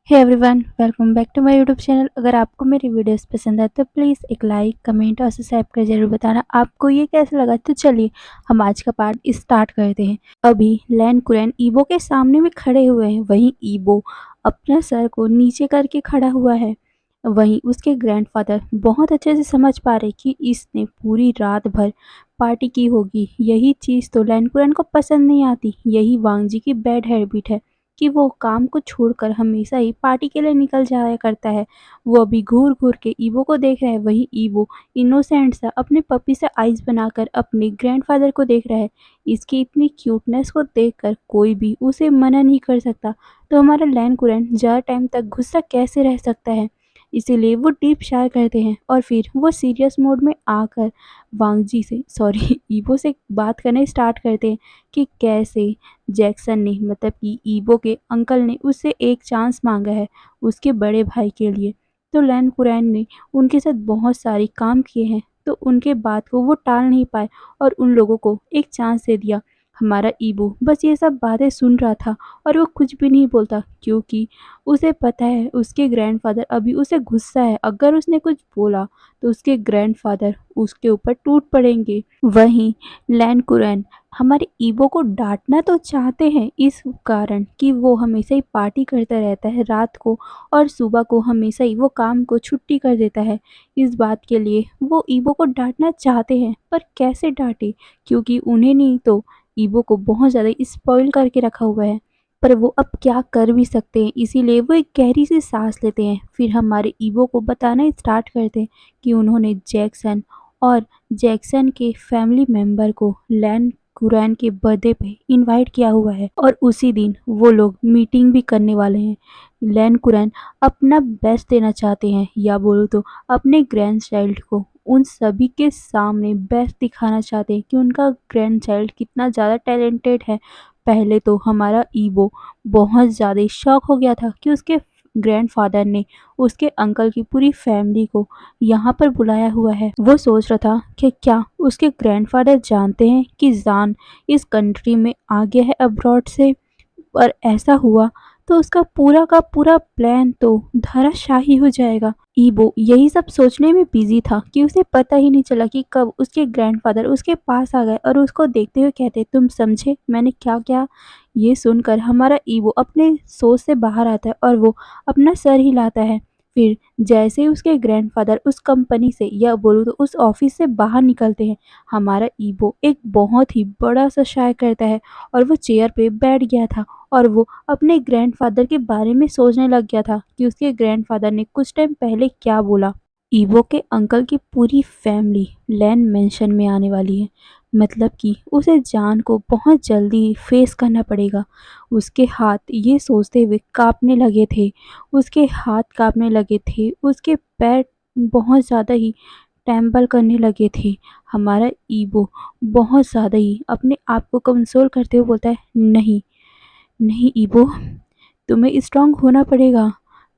Hey everyone, welcome back to my YouTube channel. अगर आपको मेरी वीडियोस पसंद है तो प्लीज़ एक लाइक कमेंट और सब्सक्राइब कर जरूर बताना आपको ये कैसा लगा। तो चलिए हम आज का पार्ट स्टार्ट करते हैं। अभी लैन कुरैन ईबो के सामने में खड़े हुए हैं। वहीं ईबो अपना सर को नीचे करके खड़ा हुआ है। वहीं उसके ग्रैंडफादर बहुत अच्छे से समझ पा रहे कि इसने पूरी रात भर पार्टी की होगी। यही चीज़ तो लैन कुरैन को पसंद नहीं आती। यही वांगजी की बैड हैबिट है कि वो काम को छोड़कर हमेशा ही पार्टी के लिए निकल जाया करता है। वो अभी घूर-घूर के ईवो को देख रहा है। वहीं ईवो इनोसेंट सा अपने पप्पी से आइज़ बनाकर अपने ग्रैंडफ़ादर को देख रहा है। इसकी इतनी क्यूटनेस को देखकर कोई भी उसे मना नहीं कर सकता। तो हमारा लैन कुरैन ज़्यादा टाइम तक गुस्सा कैसे रह सकता है? इसीलिए वो डीप शायर करते हैं और फिर वो सीरियस मोड में आकर वांगजी से सॉरी ईवो से बात करने स्टार्ट करते हैं कि कैसे जैक्सन ने मतलब कि ईबो के अंकल ने उससे एक चांस मांगा है उसके बड़े भाई के लिए। तो लैन कुरैन ने उनके साथ बहुत सारी काम किए हैं तो उनके बात को वो टाल नहीं पाए और उन लोगों को एक चांस दे दिया। हमारा ईबो बस ये सब बातें सुन रहा था और वो कुछ भी नहीं बोलता क्योंकि उसे पता है उसके ग्रैंडफादर अभी उसे गुस्सा है। अगर उसने कुछ बोला तो उसके ग्रैंडफादर उसके ऊपर टूट पड़ेंगे। वहीं लैन कुरैन हमारे ईबो को डांटना तो चाहते हैं इस कारण कि वो हमेशा ही पार्टी करता रहता है रात को और सुबह को हमेशा ही वो काम को छुट्टी कर देता है। इस बात के लिए वो ईबो को डांटना चाहते हैं पर कैसे डांटे क्योंकि उन्हें नहीं तो ईबो को बहुत ज़्यादा स्पॉइल करके रखा हुआ है। पर वो अब क्या कर भी सकते हैं इसीलिए वो एक गहरी सी सांस लेते हैं। फिर हमारे ईबो को बताना स्टार्ट करते हैं कि उन्होंने जैक्सन और जैक्सन के फैमिली मेंबर को लैन कुरैन के बर्थडे पे इनवाइट किया हुआ है और उसी दिन वो लोग मीटिंग भी करने वाले हैं। लैन कुरैन अपना बेस्ट देना चाहते हैं या बोलो तो अपने ग्रैंड चाइल्ड को उन सभी के सामने बेस्ट दिखाना चाहते हैं कि उनका ग्रैंड चाइल्ड कितना ज़्यादा टैलेंटेड है। पहले तो हमारा ईबो बहुत ज़्यादा शॉक हो गया था कि उसके ग्रैंडफादर ने उसके अंकल की पूरी फैमिली को यहाँ पर बुलाया हुआ है। वो सोच रहा था कि क्या उसके ग्रैंडफादर जानते हैं कि जान इस कंट्री में आ गया है अब्रॉड से। और ऐसा हुआ तो उसका पूरा का पूरा प्लान तो धराशाही हो जाएगा। ईबो यही सब सोचने में बिजी था कि उसे पता ही नहीं चला कि कब उसके ग्रैंडफादर उसके पास आ गए और उसको देखते हुए कहते, तुम समझे मैंने क्या क्या। ये सुनकर हमारा ईबो अपने सोच से बाहर आता है और वो अपना सर हिलाता है। फिर जैसे ही उसके ग्रैंडफादर उस कंपनी से या बोलूँ तो उस ऑफिस से बाहर निकलते हैं, हमारा ईबो एक बहुत ही बड़ा सा शायर करता है और वो चेयर पे बैठ गया था और वो अपने ग्रैंडफादर के बारे में सोचने लग गया था कि उसके ग्रैंडफादर ने कुछ टाइम पहले क्या बोला। ईवो के अंकल की पूरी फैमिली लैन मेंशन में आने वाली है। मतलब कि उसे जान को बहुत जल्दी फेस करना पड़ेगा। उसके हाथ ये सोचते हुए कांपने लगे थे। उसके हाथ कांपने लगे थे। उसके पैर बहुत ज़्यादा ही ट्रेम्बल करने लगे थे। हमारा ईवो बहुत ज़्यादा ही अपने आप को कंसोल करते हुए बोलता है, नहीं नहीं ईबो, तुम्हें स्ट्रांग होना पड़ेगा।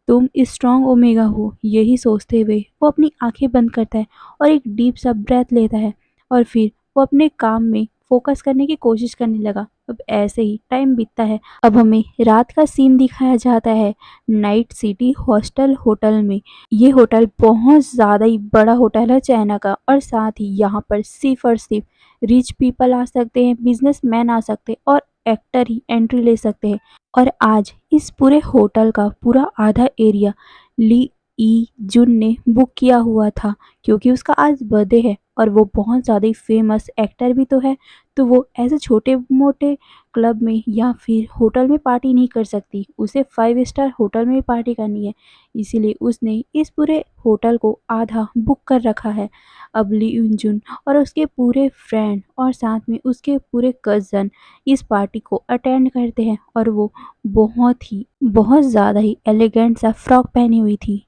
तुम स्ट्रांग ओमेगा हो। यही सोचते हुए वो अपनी आंखें बंद करता है और एक डीप सा ब्रेथ लेता है और फिर वो अपने काम में फोकस करने की कोशिश करने लगा। अब ऐसे ही टाइम बीतता है। अब हमें रात का सीन दिखाया जाता है नाइट सिटी हॉस्टल होटल में। ये होटल बहुत ज़्यादा ही बड़ा होटल है चाइना का और साथ ही यहाँ पर सिर्फ और सिर्फ रिच पीपल आ सकते हैं, बिजनेसमैन आ सकते हैं और एक्टर ही एंट्री ले सकते हैं। और आज इस पूरे होटल का पूरा आधा एरिया ली ई जुन ने बुक किया हुआ था क्योंकि उसका आज बर्थडे है और वो बहुत ज़्यादा ही फेमस एक्टर भी तो है। तो वो ऐसे छोटे मोटे क्लब में या फिर होटल में पार्टी नहीं कर सकती, उसे 5 स्टार होटल में पार्टी करनी है। इसीलिए उसने इस पूरे होटल को आधा बुक कर रखा है। अब ली जुन और उसके पूरे फ्रेंड और साथ में उसके पूरे कज़न इस पार्टी को अटेंड करते हैं और वो बहुत ज़्यादा ही एलिगेंट सा फ्रॉक पहनी हुई थी,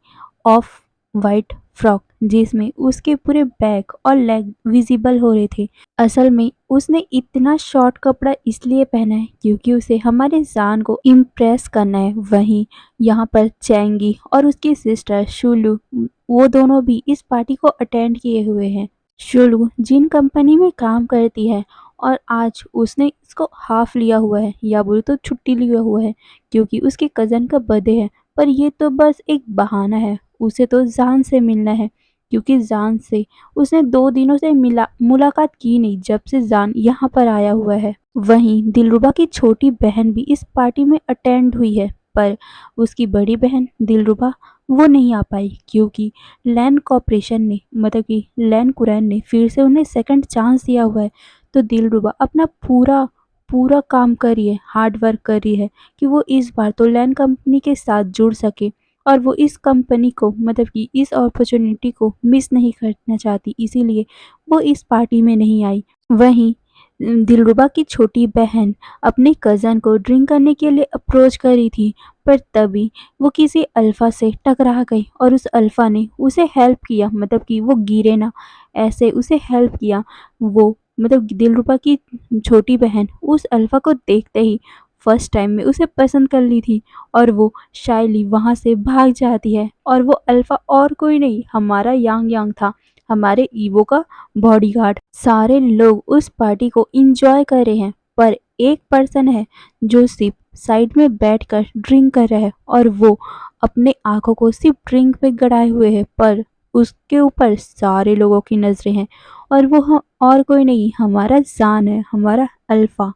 ऑफ वाइट फ्रॉक जिसमें उसके पूरे बैक और लेग विजिबल हो रहे थे। असल में उसने इतना शॉर्ट कपड़ा इसलिए पहना है क्योंकि उसे हमारे जान को इम्प्रेस करना है। वहीं यहाँ पर चैंगी और उसकी सिस्टर शुलू वो दोनों भी इस पार्टी को अटेंड किए हुए हैं। शुलू जिन कंपनी में काम करती है और आज उसने इसको हाफ लिया हुआ है या बोले तो छुट्टी लिया हुआ है क्योंकि उसके कज़न का बर्थडे है। पर ये तो बस एक बहाना है, उसे तो जान से मिलना है, क्योंकि जान से उसने 2 दिनों से मिला मुलाकात की नहीं जब से जान यहाँ पर आया हुआ है। वहीं दिलरुबा की छोटी बहन भी इस पार्टी में अटेंड हुई है, पर उसकी बड़ी बहन दिलरुबा वो नहीं आ पाई, क्योंकि लैंड कॉर्पोरेशन ने मतलब कि लैंड कुरैन ने फिर से उन्हें सेकंड चांस दिया हुआ है। तो दिलरुबा अपना पूरा पूरा काम कर रही है, हार्ड वर्क कर रही है कि वो इस बार तो लैंड कंपनी के साथ जुड़ सके, और वो इस कंपनी को मतलब कि इस अपॉर्चुनिटी को मिस नहीं करना चाहती, इसीलिए वो इस पार्टी में नहीं आई। वहीं दिलरुबा की छोटी बहन अपने कज़न को ड्रिंक करने के लिए अप्रोच करी थी, पर तभी वो किसी अल्फ़ा से टकरा गई और उस अल्फ़ा ने उसे हेल्प किया, मतलब कि वो गिरे ना, ऐसे उसे हेल्प किया। वो मतलब दिलरुबा की छोटी बहन उस अल्फ़ा को देखते ही फर्स्ट टाइम में उसे पसंद कर ली थी, और वो शायली वहाँ से भाग जाती है, और वो अल्फ़ा और कोई नहीं, हमारा यांग यांग था, हमारे ईवो का बॉडीगार्ड। सारे लोग उस पार्टी को एंजॉय कर रहे हैं, पर एक पर्सन है जो सिर्फ साइड में बैठकर ड्रिंक कर रहा है, और वो अपने आंखों को सिर्फ ड्रिंक पे गड़ाए हुए है, पर उसके ऊपर सारे लोगों की नजरें हैं, और वो और कोई नहीं, हमारा जान है, हमारा अल्फा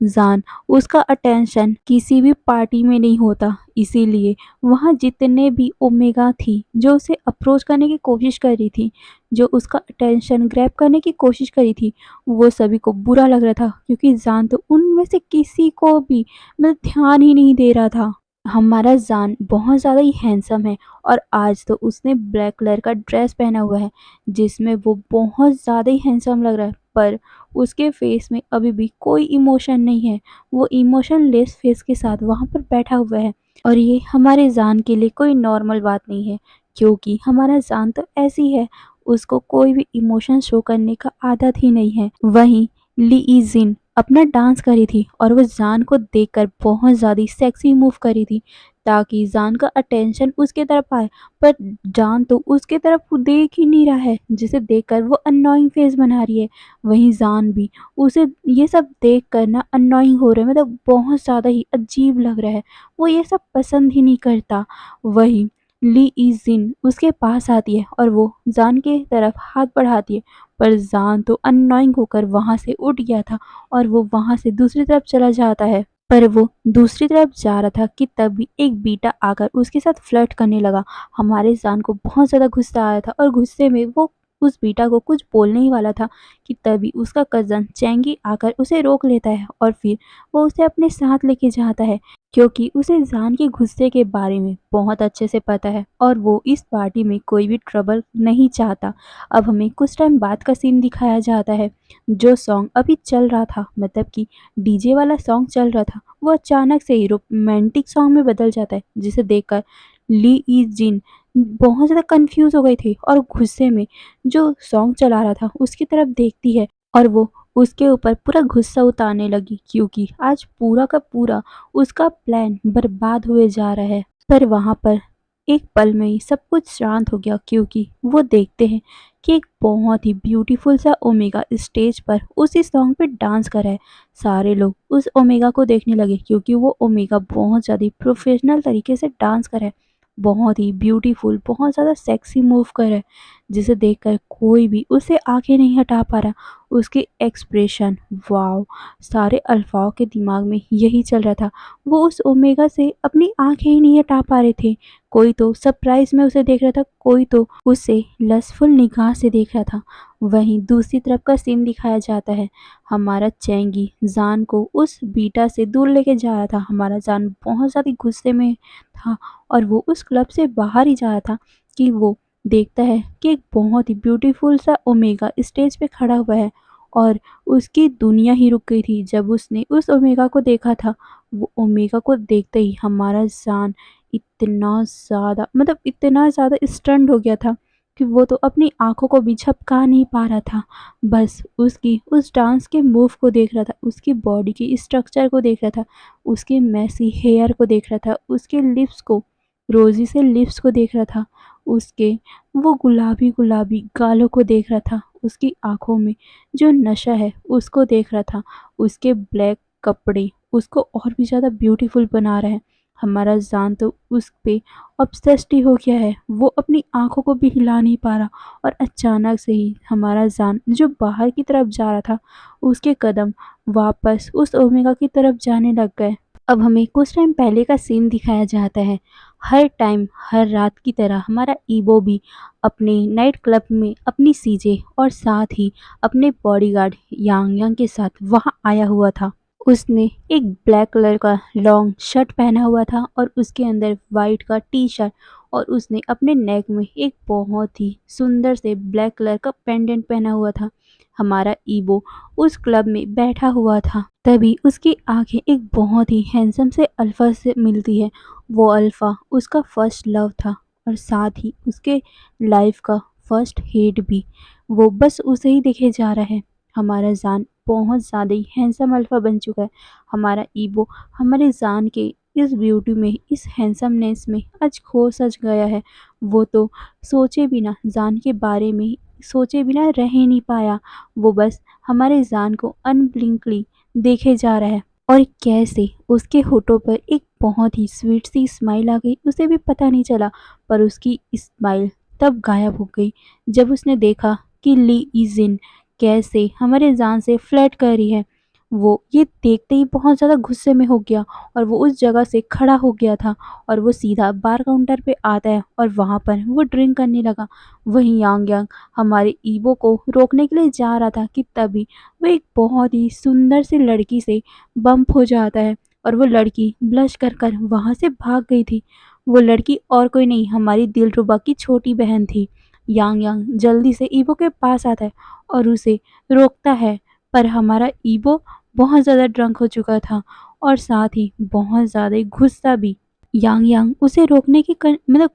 जान। उसका अटेंशन किसी भी पार्टी में नहीं होता, इसीलिए वहाँ जितने भी ओमेगा थी जो उसे अप्रोच करने की कोशिश कर रही थी, जो उसका अटेंशन ग्रैब करने की कोशिश करी थी, वो सभी को बुरा लग रहा था, क्योंकि जान तो उनमें से किसी को भी मतलब ध्यान ही नहीं दे रहा था। हमारा जान बहुत ज़्यादा ही हैंडसम है, और आज तो उसने ब्लैक कलर का ड्रेस पहना हुआ है, जिसमें वो बहुत ज़्यादा ही हैंडसम लग रहा है, पर उसके फेस में अभी भी कोई इमोशन नहीं है। वो इमोशनलेस फेस के साथ वहाँ पर बैठा हुआ है, और ये हमारे जान के लिए कोई नॉर्मल बात नहीं है, क्योंकि हमारा जान तो ऐसी है, उसको कोई भी इमोशन शो करने का आदत ही नहीं है। वहीं ली इजिन अपना डांस करी थी, और वो जान को देखकर बहुत ज़्यादा सेक्सी मूव करी थी, ताकि जान का अटेंशन उसके तरफ आए, पर जान तो उसके तरफ वो देख ही नहीं रहा है, जिसे देखकर वो अननोइंग फेस बना रही है। वहीं जान भी उसे ये सब देख कर ना अननोइंग हो रहा है, मतलब बहुत ज़्यादा ही अजीब लग रहा है, वो ये सब पसंद ही नहीं करता। वहीं ली इजिन उसके पास आती है, और वो जान के तरफ हाथ बढ़ाती है, पर जान तो अननोइंग होकर वहाँ से उठ गया था, और वो वहाँ से दूसरी तरफ चला जाता है। पर वो दूसरी तरफ जा रहा था कि तभी एक बीटा आकर उसके साथ फ्लर्ट करने लगा। हमारे जान को बहुत ज़्यादा गुस्सा आया था, और गुस्से में वो उस बीटा को कुछ बोलने ही वाला था कि तभी उसका कज़न चैंगी आकर उसे रोक लेता है, और फिर वो उसे अपने साथ लेके जाता है, क्योंकि उसे जान के गुस्से के बारे में बहुत अच्छे से पता है, और वो इस पार्टी में कोई भी ट्रबल नहीं चाहता। अब हमें कुछ टाइम बाद का सीन दिखाया जाता है। जो सॉन्ग अभी चल रहा था, मतलब कि डीजे वाला सॉन्ग चल रहा था, वो अचानक से ही रोमांटिक सॉन्ग में बदल जाता है, जिसे देखकर ली ई जिन बहुत ज़्यादा कंफ्यूज हो गई थी, और गुस्से में जो सॉन्ग चला रहा था उसकी तरफ देखती है, और वो उसके ऊपर पूरा गुस्सा उतारने लगी, क्योंकि आज पूरा का पूरा उसका प्लान बर्बाद हुए जा रहा है। पर वहाँ पर एक पल में ही सब कुछ शांत हो गया, क्योंकि वो देखते हैं कि एक बहुत ही ब्यूटीफुल सा ओमेगा स्टेज पर उसी सॉन्ग पे डांस कर रहा है। सारे लोग उस ओमेगा को देखने लगे, क्योंकि वो ओमेगा बहुत ज़्यादा प्रोफेशनल तरीके से डांस कर रहा है, बहुत ही ब्यूटीफुल, बहुत ज़्यादा सेक्सी मूव कर रहा है, जिसे देखकर कोई भी उसे आंखें नहीं हटा पा रहा। उसके एक्सप्रेशन, वाव! सारे अल्फाओं के दिमाग में यही चल रहा था। वो उस ओमेगा से अपनी आंखें ही नहीं हटा पा रहे थे। कोई तो सरप्राइज में उसे देख रहा था, कोई तो उसे लस्टफुल निगाह से देख रहा था। वहीं दूसरी तरफ का सीन दिखाया जाता है। हमारा चैंगी जान को उस बीटा से दूर लेके जा रहा था। हमारा जान बहुत ज़्यादा गुस्से में था, और वो उस क्लब से बाहर ही जा रहा था कि वो देखता है कि एक बहुत ही ब्यूटीफुल सा ओमेगा स्टेज पे खड़ा हुआ है, और उसकी दुनिया ही रुक गई थी जब उसने उस ओमेगा को देखा था। वो ओमेगा को देखते ही हमारा जान इतना ज़्यादा मतलब इतना ज़्यादा स्टन्ड हो गया था कि वो तो अपनी आँखों को भी झपका नहीं पा रहा था। बस उसकी उस डांस के मूव को देख रहा था, उसकी बॉडी की स्ट्रक्चर को देख रहा था, उसके मेसी हेयर को देख रहा था, उसके लिप्स को, रोज़ी से लिप्स को देख रहा था, उसके वो गुलाबी-गुलाबी गालों को देख रहा था, उसकी आँखों में जो नशा है उसको देख रहा था, उसके ब्लैक कपड़े उसको और भी ज़्यादा ब्यूटीफुल बना रहे हैं। हमारा जान तो उस पे ऑब्सेस्ड ही हो गया है, वो अपनी आँखों को भी हिला नहीं पा रहा और अचानक से ही हमारा जान जो बाहर की तरफ जा रहा था, उसके कदम वापस उस ओमेगा की तरफ जाने लग गए। अब हमें कुछ टाइम पहले का सीन दिखाया जाता है। हर टाइम, हर रात की तरह हमारा ईवो भी अपने नाइट क्लब में अपनी सीजे और साथ ही अपने बॉडीगार्ड यांग यांग के साथ वहाँ आया हुआ था। उसने एक ब्लैक कलर का लॉन्ग शर्ट पहना हुआ था और उसके अंदर वाइट का टी शर्ट, और उसने अपने नेक में एक बहुत ही सुंदर से ब्लैक कलर का पेंडेंट पहना हुआ था। हमारा ईवो उस क्लब में बैठा हुआ था। तभी उसकी आंखें एक बहुत ही हैंडसम से अल्फा से मिलती है। वो अल्फा उसका फर्स्ट लव था और साथ ही उसके लाइफ का फर्स्ट हेट भी। वो बस उसे ही देखे जा रहा है। हमारा जान बहुत ज़्यादा ही हैंडसम अल्फा बन चुका है। हमारा ईवो हमारे जान के इस ब्यूटी में, इस हैंडसमनेस में आज खो सच गया है। वो तो सोचे बिना जान के बारे में सोचे बिना रह ही नहीं पाया। वो बस हमारे जान को अनब्लिंकली देखे जा रहा है। और कैसे उसके होठों पर एक बहुत ही स्वीट सी स्माइल आ गई, उसे भी पता नहीं चला। पर उसकी स्माइल तब गायब हो गई जब उसने देखा कि ली इजिन कैसे हमारे जान से फ्लर्ट कर रही है। वो ये देखते ही बहुत ज़्यादा गुस्से में हो गया और वो उस जगह से खड़ा हो गया था और वो सीधा बार काउंटर पे आता है और वहाँ पर वो ड्रिंक करने लगा। वहीं यांग यांग हमारे ईवो को रोकने के लिए जा रहा था कि तभी वो एक बहुत ही सुंदर सी लड़की से बम्प हो जाता है और वो लड़की ब्लश कर कर वहाँ से भाग गई थी। वो लड़की और कोई नहीं, हमारी दिलरुबा की छोटी बहन थी। यांग यांग जल्दी से ईवो के पास आता है और उसे रोकता है, पर हमारा ईवो बहुत ज़्यादा ड्रंक हो चुका था और साथ ही बहुत ज़्यादा ही गुस्सा भी। यांग यांग उसे रोकने की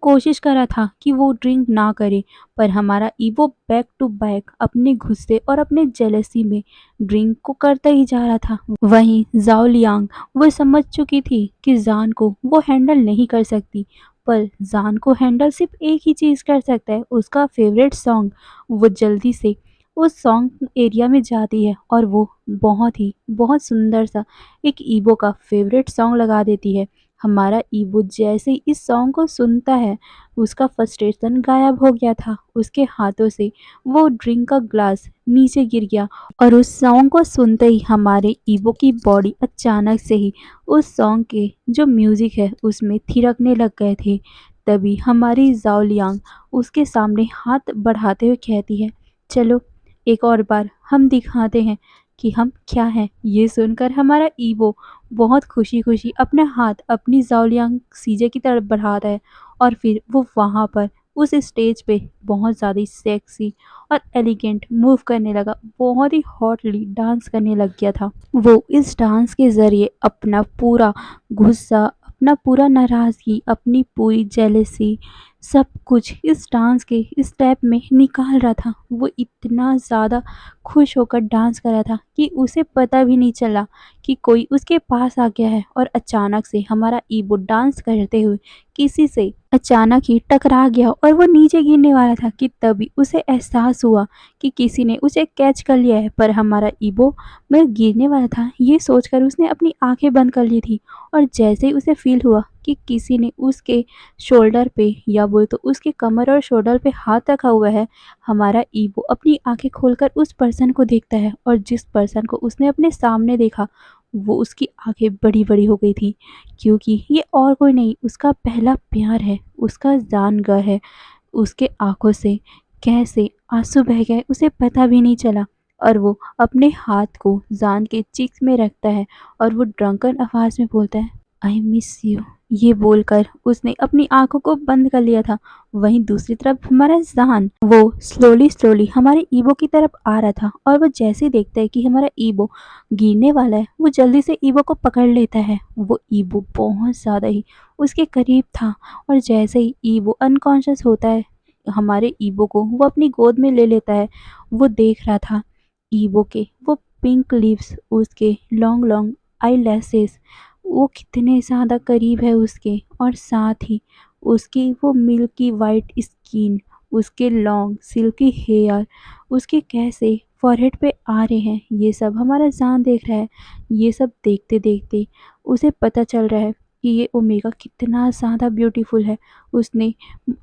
कोशिश कर रहा था कि वो ड्रिंक ना करे, पर हमारा ईवो बैक टू बैक अपने गुस्से और अपने जेलसी में ड्रिंक को करता ही जा रहा था। वहीं जाओ लियांग वो समझ चुकी थी कि जान को वो हैंडल नहीं कर सकती, पर जान को हैंडल सिर्फ एक ही चीज़ कर सकता है, उसका फेवरेट सॉन्ग। वो जल्दी से उस सॉन्ग एरिया में जाती है और वो बहुत सुंदर सा एक ईवो का फेवरेट सॉन्ग लगा देती है। हमारा ईवो जैसे ही इस सॉन्ग को सुनता है, उसका फ्रस्ट्रेशन गायब हो गया था। उसके हाथों से वो ड्रिंक का ग्लास नीचे गिर गया और उस सॉन्ग को सुनते ही हमारे ईवो की बॉडी अचानक से ही उस सॉन्ग के जो म्यूजिक है उसमें थिरकने लग गए थे। तभी हमारी जाओलियांग उसके सामने हाथ बढ़ाते हुए कहती है, चलो एक और बार हम दिखाते हैं कि हम क्या हैं। ये सुनकर हमारा ईवो बहुत खुशी खुशी अपना हाथ अपनी जाओलियांग सीजे की तरफ बढ़ाता है और फिर वो वहाँ पर उस स्टेज पे बहुत ज़्यादा ही सेक्सी और एलिगेंट मूव करने लगा, बहुत ही हॉटली डांस करने लग गया था। वो इस डांस के ज़रिए अपना पूरा गुस्सा, अपना पूरा नाराज़गी, अपनी पूरी जेलसी, सब कुछ इस डांस के इस स्टेप में निकाल रहा था। वो इतना ज़्यादा खुश होकर डांस कर रहा था कि उसे पता भी नहीं चला कि कोई उसके पास आ गया है और अचानक से हमारा ईवो डांस करते हुए किसी से अचानक ही टकरा गया और वो नीचे गिरने वाला था कि तभी उसे एहसास हुआ कि किसी ने उसे कैच कर लिया है। पर हमारा ईवो मैं गिरने वाला था ये सोचकर उसने अपनी आंखें बंद कर ली थी और जैसे ही उसे फील हुआ कि किसी ने उसके शोल्डर पे या बोल तो उसके कमर और शोल्डर पे हाथ रखा हुआ है, हमारा ईवो अपनी आंखें खोलकर उस पर्सन को देखता है और जिस पर्सन को उसने अपने सामने देखा वो उसकी आंखें बड़ी-बड़ी हो गई थी, क्योंकि ये और कोई नहीं उसका पहला प्यार है, उसका जानगा है। उसके आँखों से कैसे आँसू बह गए उसे पता भी नहीं चला और वो अपने हाथ को जान के चीक्स में रखता है और वो ड्रंकन आवाज़ में बोलता है, आई मिस यू। ये बोलकर उसने अपनी आँखों को बंद कर लिया था। वहीं दूसरी तरफ हमारा जान वो स्लोली हमारे ईवो की तरफ आ रहा था और वो जैसे ही देखता है कि हमारा ईवो गिरने वाला है, वो जल्दी से ईवो को पकड़ लेता है। वो ईवो बहुत ज़्यादा ही उसके करीब था और जैसे ही ईवो अनकॉन्शियस होता है, हमारे ईवो को वो अपनी गोद में ले लेता है। वो देख रहा था ईवो के वो पिंक लिप्स, उसके लॉन्ग लॉन्ग आई लैसेस, वो कितने ज़्यादा करीब है उसके, और साथ ही उसकी वो मिल्की वाइट स्किन, उसके लॉन्ग सिल्की हेयर, उसके कैसे फॉरहेड पे आ रहे हैं, ये सब हमारा जान देख रहा है। ये सब देखते देखते उसे पता चल रहा है कि ये ओमेगा कितना ज़्यादा ब्यूटीफुल है। उसने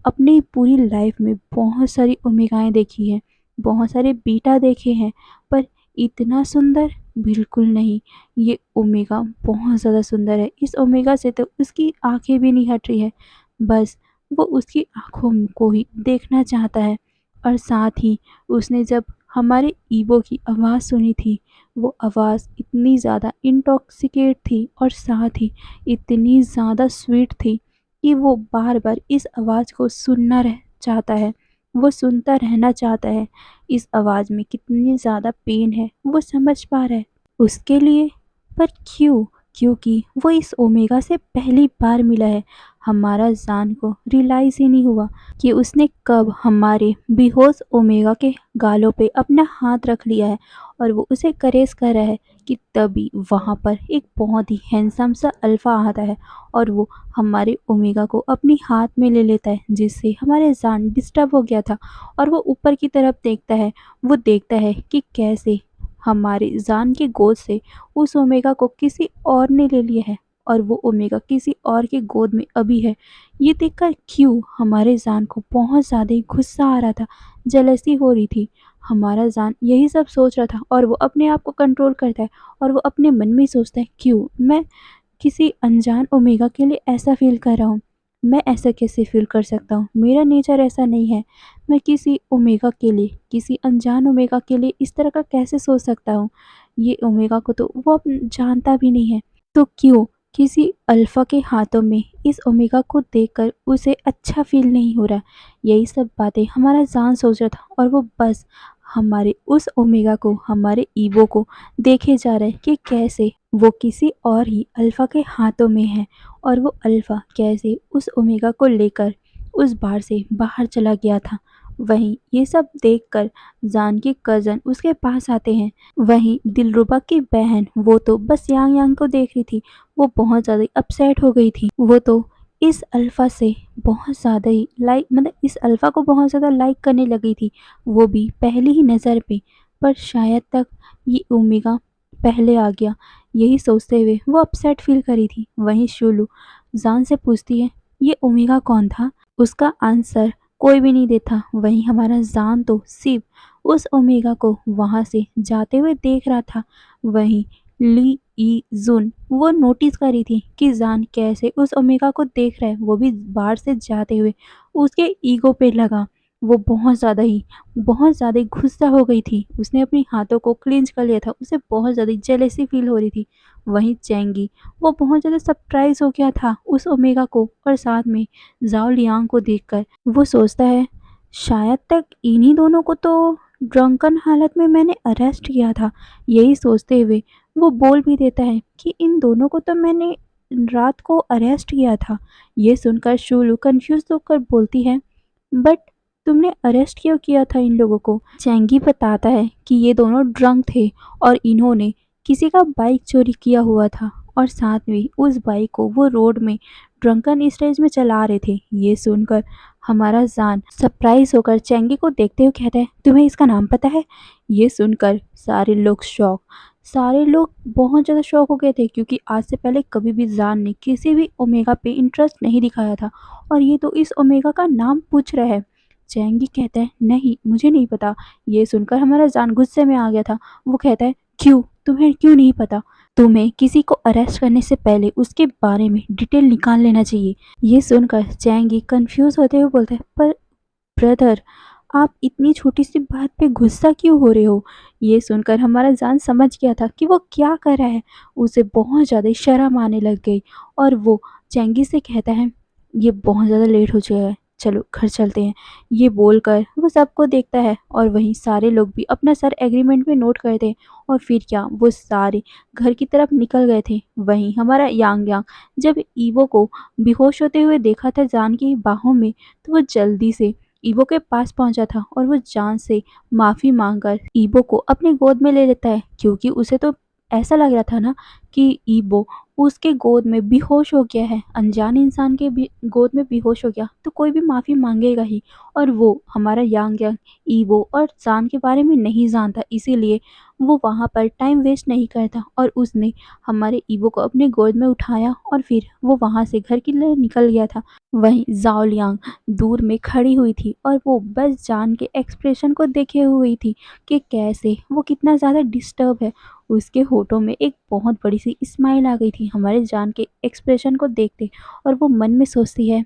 अपनी पूरी लाइफ में बहुत सारी ओमेगाएँ देखी हैं, बहुत सारे बीटा देखे हैं, पर इतना सुंदर बिल्कुल नहीं। ये ओमेगा बहुत ज़्यादा सुंदर है। इस ओमेगा से तो उसकी आँखें भी नहीं हट रही है। बस वो उसकी आँखों को ही देखना चाहता है। और साथ ही उसने जब हमारे ईवो की आवाज़ सुनी थी, वो आवाज़ इतनी ज़्यादा इंटॉक्सिकेट थी और साथ ही इतनी ज़्यादा स्वीट थी कि वो बार-बार इस आवाज़ को सुनना रह चाहता है। वो सुनता रहना चाहता है। इस आवाज़ में कितनी ज़्यादा पेन है, वो समझ पा रहा है उसके लिए। पर क्यों? क्योंकि वो इस ओमेगा से पहली बार मिला है। हमारा ज़ान को रियलाइज़ ही नहीं हुआ कि उसने कब हमारे बेहोश ओमेगा के गालों पे अपना हाथ रख लिया है और वो उसे करेस कर रहा है कि तभी वहाँ पर एक बहुत ही हैंडसम सा अल्फ़ा आता है और वो हमारे ओमेगा को अपनी हाथ में ले लेता है, जिससे हमारे ज़ान डिस्टर्ब हो गया था। और वो ऊपर की तरफ देखता है। वो देखता है कि कैसे हमारे ज़ान की गोद से उस ओमेगा को किसी और ने ले लिया है और वो ओमेगा किसी और की गोद में अभी है। ये देखकर क्यों हमारे ज़ान को बहुत ज़्यादा ही गुस्सा आ रहा था, जेलसी हो रही थी। हमारा ज़ान यही सब सोच रहा था और वो अपने आप को कंट्रोल करता है और वो अपने मन में ही सोचता है, क्यों मैं किसी अनजान ओमेगा के लिए ऐसा फ़ील कर रहा हूँ। मैं ऐसा कैसे फ़ील कर सकता हूँ? मेरा नेचर ऐसा नहीं है। मैं किसी ओमेगा के लिए, किसी अनजान ओमेगा के लिए इस तरह का कैसे सोच सकता हूँ? ये ओमेगा को तो वो जानता भी नहीं है। तो क्यों किसी अल्फ़ा के हाथों में इस ओमेगा को देखकर उसे अच्छा फ़ील नहीं हो रहा? यही सब बातें हमारा ज़ान सोच रहा था और वो बस हमारे उस ओमेगा को, हमारे ईवो को देखे जा रहा है कि कैसे वो किसी और ही अल्फ़ा के हाथों में है और वो अल्फ़ा कैसे उस ओमेगा को लेकर उस बार से बाहर चला गया था। वहीं ये सब देखकर ज़ान के कज़न उसके पास आते हैं। वहीं दिलरुबा की बहन वो तो बस यांग यांग को देख रही थी। वो बहुत ज़्यादा अपसेट हो गई थी। वो तो इस अल्फ़ा से बहुत ज़्यादा ही इस अल्फ़ा को बहुत ज़्यादा लाइक करने लगी थी। वो भी पहली ही नज़र पे। पर शायद तक ये ओमेगा पहले आ गया। यही सोचते हुए वो अपसेट फ़ील कर रही थी। वहीं शुलू ज़ान से पूछती है, ये ओमेगा कौन था? उसका आंसर कोई भी नहीं देता। वहीं हमारा ज़ान तो सिर्फ उस ओमेगा को वहाँ से जाते हुए देख रहा था। वहीं ली ई जुन वो नोटिस कर रही थी कि ज़ान कैसे उस ओमेगा को देख रहा है, वो भी बाहर से जाते हुए। उसके ईगो पे लगा। वो बहुत ज़्यादा ही गुस्सा हो गई थी। उसने अपने हाथों को क्लेंच कर लिया था। उसे बहुत ज़्यादा जेलसी फील हो रही थी। वहीं चैंगी वो बहुत ज़्यादा सरप्राइज़ हो गया था उस ओमेगा को और साथ में ज़ाओ लियांग को देखकर। वो सोचता है, शायद तक इन्हीं दोनों को तो ड्रंकन हालत में मैंने अरेस्ट किया था। यही सोचते हुए वो बोल भी देता है कि इन दोनों को तो मैंने रात को अरेस्ट किया था। ये सुनकर शूलू कंफ्यूज होकर बोलती है, बट तुमने अरेस्ट क्यों किया था इन लोगों को? चैंगी बताता है कि ये दोनों ड्रंक थे और इन्होंने किसी का बाइक चोरी किया हुआ था और साथ में उस बाइक को वो रोड में ड्रंकन स्टेज में चला रहे थे। ये सुनकर हमारा जान सरप्राइज होकर चैंगी को देखते हुए कहता है, तुम्हें इसका नाम पता है? ये सुनकर सारे लोग बहुत ज़्यादा शॉक हो गए थे, क्योंकि आज से पहले कभी भी जान ने किसी भी ओमेगा पे इंटरेस्ट नहीं दिखाया था और ये तो इस ओमेगा का नाम पूछ रहा है। चैंगी कहता है, नहीं मुझे नहीं पता। ये सुनकर हमारा जान गुस्से में आ गया था। वो कहता है, क्यों, तुम्हें क्यों नहीं पता? तुम्हें किसी को अरेस्ट करने से पहले उसके बारे में डिटेल निकाल लेना चाहिए। ये सुनकर चैंगी कंफ्यूज होते हुए बोलता है, पर ब्रदर, आप इतनी छोटी सी बात पे गुस्सा क्यों हो रहे हो? ये सुनकर हमारा जान समझ गया था कि वो क्या कर रहा है। उसे बहुत ज़्यादा शर्म आने लग गई और वो चैंगी से कहता है, ये बहुत ज़्यादा लेट हो चुका है, चलो घर चलते हैं। ये बोलकर वो सबको देखता है और वहीं सारे लोग भी अपना सर एग्रीमेंट में नोट करते हैं और फिर क्या वो सारे घर की तरफ निकल गए थे। वहीं हमारा यांग यांग जब ईवो को बेहोश होते हुए देखा था जान की बाहों में, तो वो जल्दी से ईवो के पास पहुंचा था और वो जान से माफ़ी मांगकर ईवो को अपनी गोद में ले लेता है, क्योंकि उसे तो ऐसा लग रहा था ना कि ईवो उसके गोद में बेहोश हो गया है। अनजान इंसान के भी गोद में बेहोश हो गया तो कोई भी माफ़ी मांगेगा ही। और वो हमारा यांग यांग ईवो और जान के बारे में नहीं जानता, इसीलिए वो वहाँ पर टाइम वेस्ट नहीं करता और उसने हमारे ईवो को अपने गोद में उठाया और फिर वो वहाँ से घर के लिए निकल गया था। वहीं ज़ाओलियांग दूर में खड़ी हुई थी और वो बस जान के एक्सप्रेशन को देखे हुई थी कि कैसे वो कितना ज़्यादा डिस्टर्ब है। उसके होठों में एक बहुत बड़ी सी स्माइल आ गई थी हमारे जान के एक्सप्रेशन को देखते, और वो मन में सोचती है,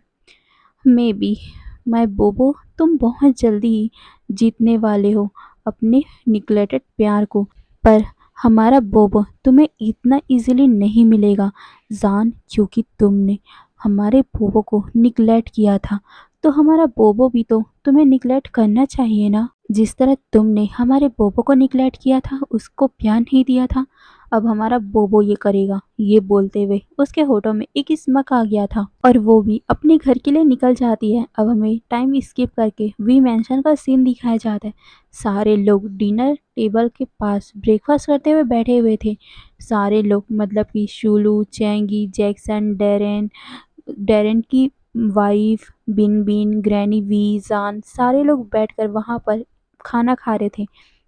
मे बी माय बोबो, तुम बहुत जल्दी ही जीतने वाले हो अपने निगलेक्टेड प्यार को, पर हमारा बोबो तुम्हें इतना इजीली नहीं मिलेगा जान, क्योंकि तुमने हमारे बोबो को निगलेक्ट किया था, तो हमारा बोबो भी तो तुम्हें निगलेक्ट करना चाहिए ना। जिस तरह तुमने हमारे बोबो को निगलेक्ट किया था, उसको प्यार नहीं दिया था, अब हमारा बोबो ये करेगा। ये बोलते हुए उसके होठों में एक स्मक आ गया था और वो भी अपने घर के लिए निकल जाती है। अब हमें टाइम स्किप करके वी मेंशन का सीन दिखाया जाता है। सारे लोग डिनर टेबल के पास ब्रेकफास्ट करते हुए बैठे हुए थे। सारे लोग मतलब कि शूलू, चैंगी, जैक्सन, डेरेन, डेरेन की वाइफ, बिन बिन, ग्रैनी वी, जान, सारे लोग बैठकर वहाँ पर खाना खा रहे थे।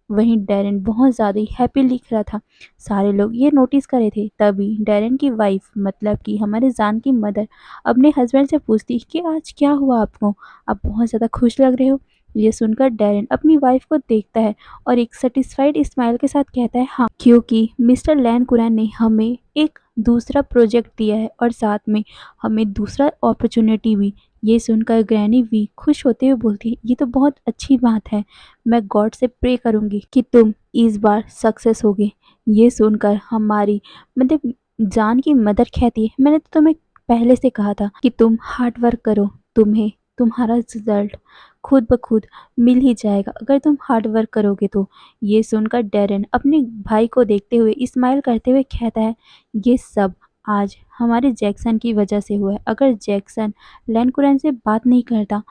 वहीं डेरेन बहुत ज़्यादा हैप्पी दिख रहा था। सारे लोग ये नोटिस कर रहे थे। तभी डेरेन की वाइफ मतलब कि हमारे जान की मदर अपने हस्बैंड से पूछती कि आज क्या हुआ आपको, आप बहुत ज़्यादा खुश लग रहे हो। ये सुनकर डेरेन अपनी वाइफ को देखता है और एक सेटिस्फाइड स्माइल के साथ कहता है, हाँ, क्योंकि मिस्टर लैन कुरैन ने हमें एक दूसरा प्रोजेक्ट दिया है और साथ में हमें दूसरा अपॉर्चुनिटी भी। ये सुनकर ग्रैनी वी खुश होते हुए बोलती है, ये तो बहुत अच्छी बात है, मैं गॉड से प्रे करूंगी कि तुम इस बार सक्सेस होगे। ये सुनकर हमारी मतलब जान की मदर कहती है, मैंने तो तुम्हें पहले से कहा था कि तुम हार्ड वर्क करो, तुम्हें तुम्हारा रिजल्ट खुद ब खुद मिल ही जाएगा अगर तुम हार्ड वर्क करोगे तो। ये सुनकर डेरेन अपने भाई को देखते हुए स्माइल करते हुए कहता है, ये सब आज हमारे जैक्सन की वजह से हुआ है। अगर जैक्सन लैन कुरैन से बात नहीं करता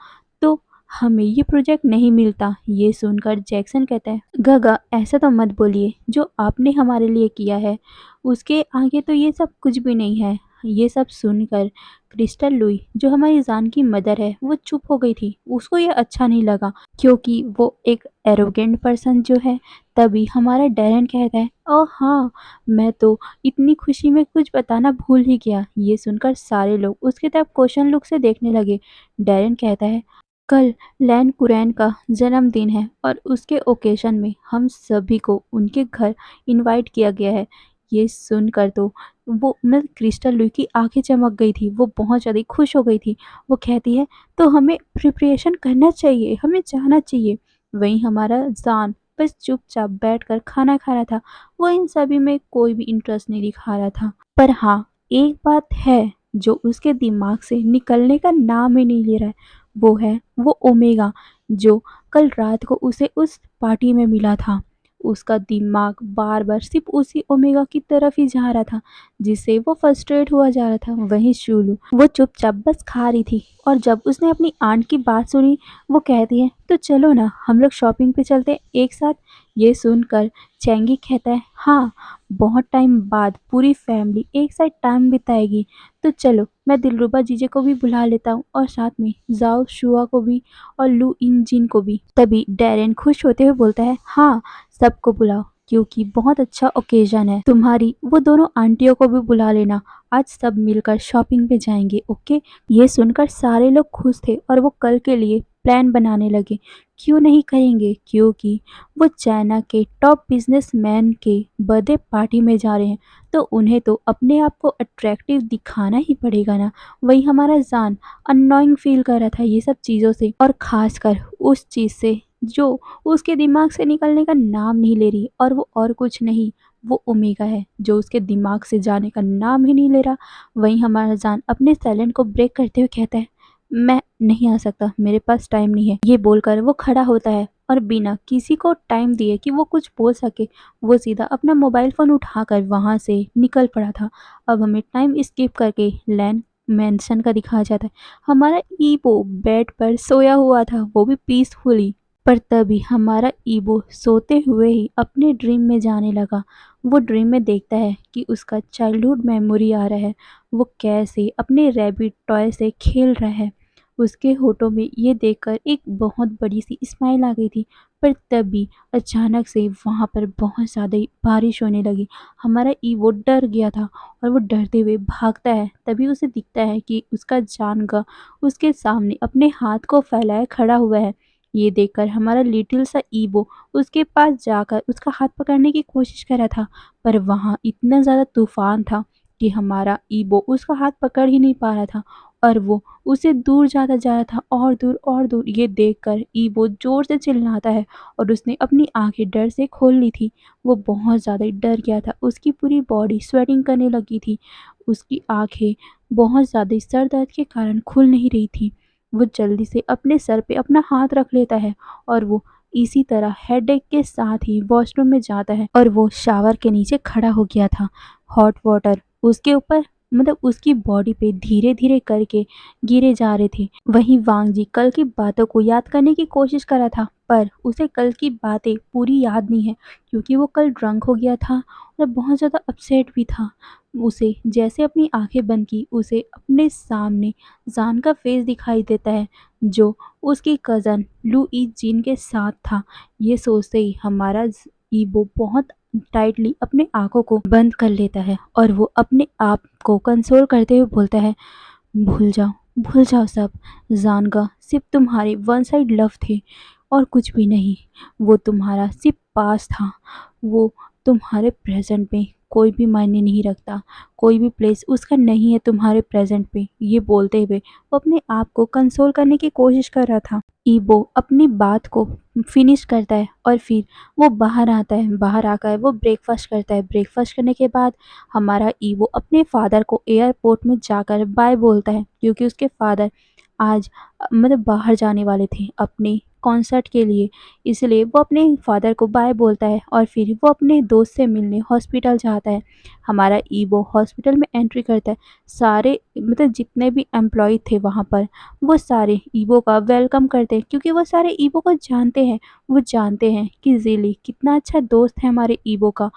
तो हमें ये प्रोजेक्ट नहीं मिलता। ये सुनकर जैक्सन कहता है, गगा ऐसा तो मत बोलिए, जो आपने हमारे लिए किया है उसके आगे तो ये सब कुछ भी नहीं है। ये सब सुनकर क्रिस्टल लुई जो हमारी जान की मदर है वो चुप हो गई थी। उसको ये अच्छा नहीं लगा क्योंकि वो एक एरोगेंट पर्सन जो है। तभी हमारा डैरन कहता है, ओह हाँ, मैं तो इतनी खुशी में कुछ बताना भूल ही गया। ये सुनकर सारे लोग उसकी तरफ क्वेश्चन लुक से देखने लगे। डैरन कहता है, कल लैन कुरैन का जन्मदिन है और उसके ओकेजन में हम सभी को उनके घर इनवाइट किया गया है। ये सुनकर तो वो मैं क्रिस्टल लुई की आंखें चमक गई थी। वो बहुत ज़्यादा खुश हो गई थी। वो कहती है, तो हमें प्रिपरेशन करना चाहिए, हमें जाना चाहिए। वहीं हमारा जान बस चुपचाप बैठकर खाना खा रहा था। वो इन सभी में कोई भी इंटरेस्ट नहीं दिखा रहा था। पर हाँ, एक बात है जो उसके दिमाग से निकलने का नाम ही नहीं ले रहा है, वो है वो ओमेगा जो कल रात को उसे उस पार्टी में मिला था। उसका दिमाग बार बार सिर्फ उसी ओमेगा की तरफ ही जा रहा था, जिससे वो फ्रस्ट्रेट हुआ जा रहा था। वहीं शूलू वो चुपचाप बस खा रही थी और जब उसने अपनी आंट की बात सुनी, वो कहती है, तो चलो ना हम लोग शॉपिंग पे चलते हैं एक साथ। ये सुनकर चैंगी कहता है, हाँ, बहुत टाइम बाद पूरी फैमिली एक साथ टाइम बिताएगी, तो चलो मैं दिलरुबा जीजे को भी बुला लेता हूँ और साथ में जाओ शुआ को भी और लू इंजिन को भी। तभी डैरेन खुश होते हुए बोलता है, हाँ, सबको बुलाओ क्योंकि बहुत अच्छा ओकेजन है। तुम्हारी वो दोनों आंटियों को भी बुला लेना, आज सब मिलकर शॉपिंग पे जाएंगे, ओके। ये सुनकर सारे लोग खुश थे और वो कल के लिए प्लान बनाने लगे। क्यों नहीं करेंगे, क्योंकि वो चाइना के टॉप बिजनेसमैन के बर्थडे पार्टी में जा रहे हैं, तो उन्हें तो अपने आप को अट्रैक्टिव दिखाना ही पड़ेगा ना। वही हमारा जान अननोइंग फील कर रहा था ये सब चीज़ों से, और खासकर उस चीज़ से जो उसके दिमाग से निकलने का नाम नहीं ले रही, और वो और कुछ नहीं, वो ओमेगा है जो उसके दिमाग से जाने का नाम ही नहीं ले रहा। वहीं हमारा जान अपने साइलेंट को ब्रेक करते हुए कहता है, मैं नहीं आ सकता, मेरे पास टाइम नहीं है। ये बोलकर वो खड़ा होता है और बिना किसी को टाइम दिए कि वो कुछ बोल सके, वो सीधा अपना मोबाइल फ़ोन उठाकर वहाँ से निकल पड़ा था। अब हमें टाइम स्किप करके लैंड मेंशन का दिखाया जाता है। हमारा ईवो बेड पर सोया हुआ था, वो भी पीसफुली। पर तभी हमारा ईवो सोते हुए ही अपने ड्रीम में जाने लगा। वो ड्रीम में देखता है कि उसका चाइल्डहुड मेमोरी आ रहा है, वो कैसे अपने रैबिट टॉय से खेल रहा है। उसके होठों में ये देखकर एक बहुत बड़ी-सी स्माइल आ गई थी। पर तभी अचानक से वहाँ पर बहुत ज़्यादा ही बारिश होने लगी। हमारा ईवो डर गया था और वो डरते हुए भागता है। तभी उसे दिखता है कि उसका जानका उसके सामने अपने हाथ को फैलाए खड़ा हुआ है। ये देखकर हमारा लिटिल सा ईवो उसके पास जाकर उसका हाथ पकड़ने की कोशिश कर रहा था, पर वहाँ इतना ज़्यादा तूफ़ान था कि हमारा ईवो उसका हाथ पकड़ ही नहीं पा रहा था और वो उससे दूर जाता जा रहा था और दूर और दूर। ये देखकर ईवो ज़ोर से चिल्लाता है और उसने अपनी आँखें डर से खोल ली थी। वो बहुत ज़्यादा ही डर गया था, उसकी पूरी बॉडी स्वेटिंग करने लगी थी। उसकी आँखें बहुत ज़्यादा सर दर्द के कारण खुल नहीं रही थी। वो जल्दी से अपने सर पे अपना हाथ रख लेता है और वो इसी तरह हेडेक के साथ ही वॉशरूम में जाता है और वो शावर के नीचे खड़ा हो गया था। हॉट वाटर उसके ऊपर उसकी बॉडी पे धीरे-धीरे करके गिरे जा रहे थे। वहीं वांग जी कल की बातों को याद करने की कोशिश कर रहा था, पर उसे कल की बातें पूरी याद नहीं है क्योंकि वो कल ड्रंक हो गया था और बहुत ज़्यादा अपसेट भी था। उसे जैसे अपनी आँखें बंद की, उसे अपने सामने ज़ान का फेस दिखाई देता है, जो उसकी कज़न लू ई जिन के साथ था। ये सोचते ही हमारा ईबो बहुत टाइटली अपने आँखों को बंद कर लेता है और वो अपने आप को कंसोल करते हुए बोलता है, भूल जाओ सब। ज़ानगा सिर्फ तुम्हारे वन साइड लव थे और कुछ भी नहीं। वो तुम्हारा सिर्फ पास था। वो तुम्हारे प्रेज़ेंट में कोई भी मायने नहीं रखता। कोई भी प्लेस उसका नहीं है तुम्हारे प्रेज़ेंट में। ये बोलते हुए वो अपने आप को कंसोल करने की कोशिश कर रहा था। ईबो अपनी बात को फिनिश करता है और फिर वो बाहर आता है। बाहर आकर वो ब्रेकफ़ास्ट करता है। ब्रेकफ़ास्ट करने के बाद हमारा ईवो अपने फादर को एयरपोर्ट में जाकर बाय बोलता है क्योंकि उसके फादर आज बाहर जाने वाले थे अपने कॉन्सर्ट के लिए, इसलिए वो अपने फादर को बाय बोलता है और फिर वो अपने दोस्त से मिलने हॉस्पिटल जाता है। हमारा ईवो हॉस्पिटल में एंट्री करता है। सारे जितने भी एम्प्लॉय थे वहाँ पर, वो सारे ईवो का वेलकम करते हैं क्योंकि वो सारे ईवो को जानते हैं। वो जानते हैं कि ज़िली कितना अच्छा दोस्त है हमारे ईवो का।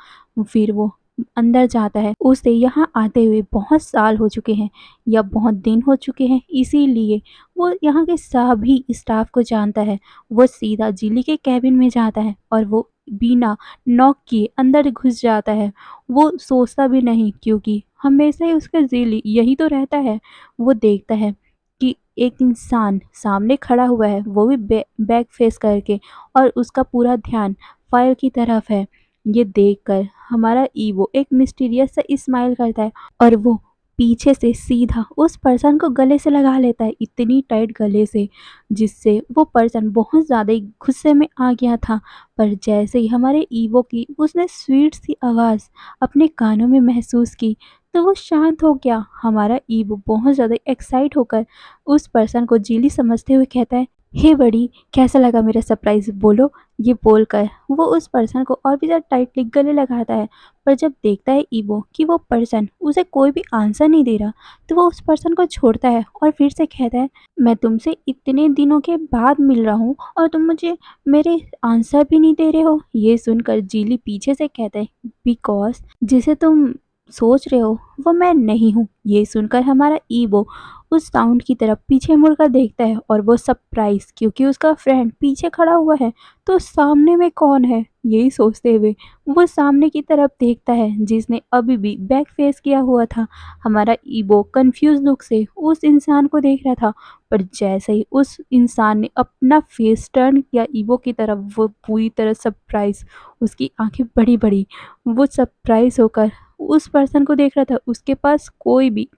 फिर वो अंदर जाता है। उसे यहाँ आते हुए बहुत साल हो चुके हैं या बहुत दिन हो चुके हैं, इसीलिए वो यहाँ के सभी स्टाफ को जानता है। वो सीधा जिली के केबिन में जाता है और वो बिना नॉक किए अंदर घुस जाता है। वो सोचता भी नहीं क्योंकि हमेशा ही उसका जिली यही तो रहता है। वो देखता है कि एक इंसान सामने खड़ा हुआ है, वो भी बैक फेस करके, और उसका पूरा ध्यान फाइल की तरफ है। ये देखकर हमारा ईवो एक मिस्टीरियस सा स्माइल करता है और वो पीछे से सीधा उस पर्सन को गले से लगा लेता है, इतनी टाइट गले से, जिससे वो पर्सन बहुत ज़्यादा ही गुस्से में आ गया था। पर जैसे ही हमारे ईवो की उसने स्वीट सी आवाज़ अपने कानों में महसूस की, तो वो शांत हो गया। हमारा ईवो बहुत ज़्यादा एक्साइट होकर उस पर्सन को जीली समझते हुए कहता है, हे बड़ी, कैसा लगा मेरा सरप्राइज़ बोलो। ये बोलकर वो उस पर्सन को और भी ज़्यादा टाइटली गले लगाता है। पर जब देखता है ईवो कि वो पर्सन उसे कोई भी आंसर नहीं दे रहा, तो वो उस पर्सन को छोड़ता है और फिर से कहता है, मैं तुमसे इतने दिनों के बाद मिल रहा हूँ और तुम मुझे मेरे आंसर भी नहीं दे रहे हो। ये सुनकर जीली पीछे से कहता है, बिकॉज जिसे तुम सोच रहे हो वो मैं नहीं हूँ। ये सुनकर हमारा ईवो उस साउंड की तरफ पीछे मुड़कर देखता है और वो सरप्राइज क्योंकि उसका फ्रेंड पीछे खड़ा हुआ है, तो सामने में कौन है, यही सोचते हुए वो सामने की तरफ देखता है जिसने अभी भी बैक फेस किया हुआ था। हमारा ईवो कंफ्यूज लुक से उस इंसान को देख रहा था, पर जैसे ही उस इंसान ने अपना फेस टर्न किया ईवो की तरफ, वो पूरी तरह सरप्राइज, उसकी आंखें बड़ी बड़ी, वो सरप्राइज होकर उस पर्सन को देख रहा था। उसके पास कोई भी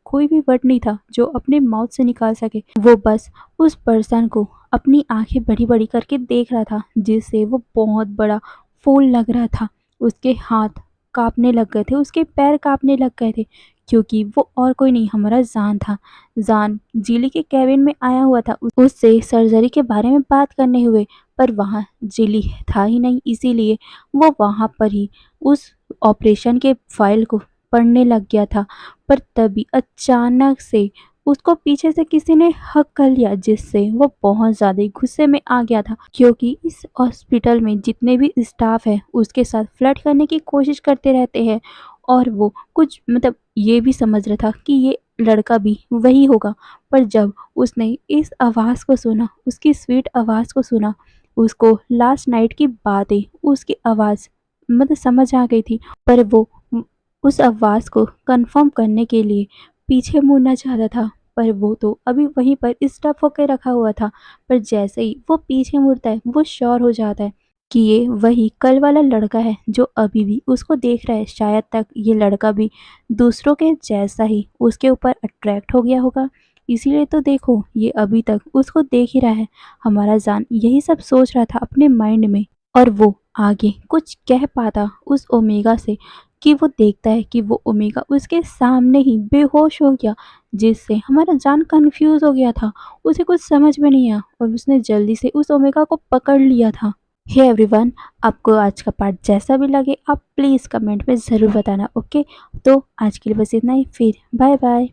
वर्ड नहीं था जो अपने माउथ से निकाल सके। वो बस उस पर्सन को अपनी आंखें बड़ी-बड़ी करके देख रहा था, जिससे वो बहुत बड़ा फूल लग रहा था। उसके हाथ काँपने लग गए थे, उसके पैर काँपने लग गए थे क्योंकि वो और कोई नहीं, हमारा ज़ान था। ज़ान जिली के केबिन में आया हुआ था उससे सर्जरी के बारे में बात करने हुए, पर वहाँ जिली था ही नहीं, इसीलिए वो वहाँ पर ही उस ऑपरेशन के फाइल को पढ़ने लग गया था। पर तभी अचानक से उसको पीछे से किसी ने हग कर लिया, जिससे वो बहुत ज़्यादा ही गुस्से में आ गया था क्योंकि इस हॉस्पिटल में जितने भी स्टाफ हैं उसके साथ फ्लर्ट करने की कोशिश करते रहते हैं और वो कुछ ये भी समझ रहा था कि ये लड़का भी वही होगा। पर जब उसने इस आवाज़ को सुना, उसकी स्वीट आवाज़ को सुना, उसको लास्ट नाइट की बातें, उसकी आवाज़ मतलब समझ आ गई थी। पर वो उस आवाज़ को कन्फर्म करने के लिए पीछे मुड़ना चाहता था, पर वो तो अभी वहीं पर स्टक होके रखा हुआ था। पर जैसे ही वो पीछे मुड़ता है, वो श्योर हो जाता है कि ये वही कल वाला लड़का है जो अभी भी उसको देख रहा है। शायद तक ये लड़का भी दूसरों के जैसा ही उसके ऊपर अट्रैक्ट हो गया होगा। इसीलिए तो देखो ये अभी तक उसको देख ही रहा है। हमारा जान यही सब सोच रहा था अपने माइंड में, और वो आगे कुछ कह पाता उस ओमेगा से कि वो देखता है कि वो ओमेगा उसके सामने ही बेहोश हो गया, जिससे हमारा जान कंफ्यूज हो गया था। उसे कुछ समझ में नहीं आया और उसने जल्दी से उस ओमेगा को पकड़ लिया था। हे एवरीवन, आपको आज का पार्ट जैसा भी लगे आप प्लीज़ कमेंट में ज़रूर बताना। ओके, तो आज के लिए बस इतना ही, फिर बाय बाय।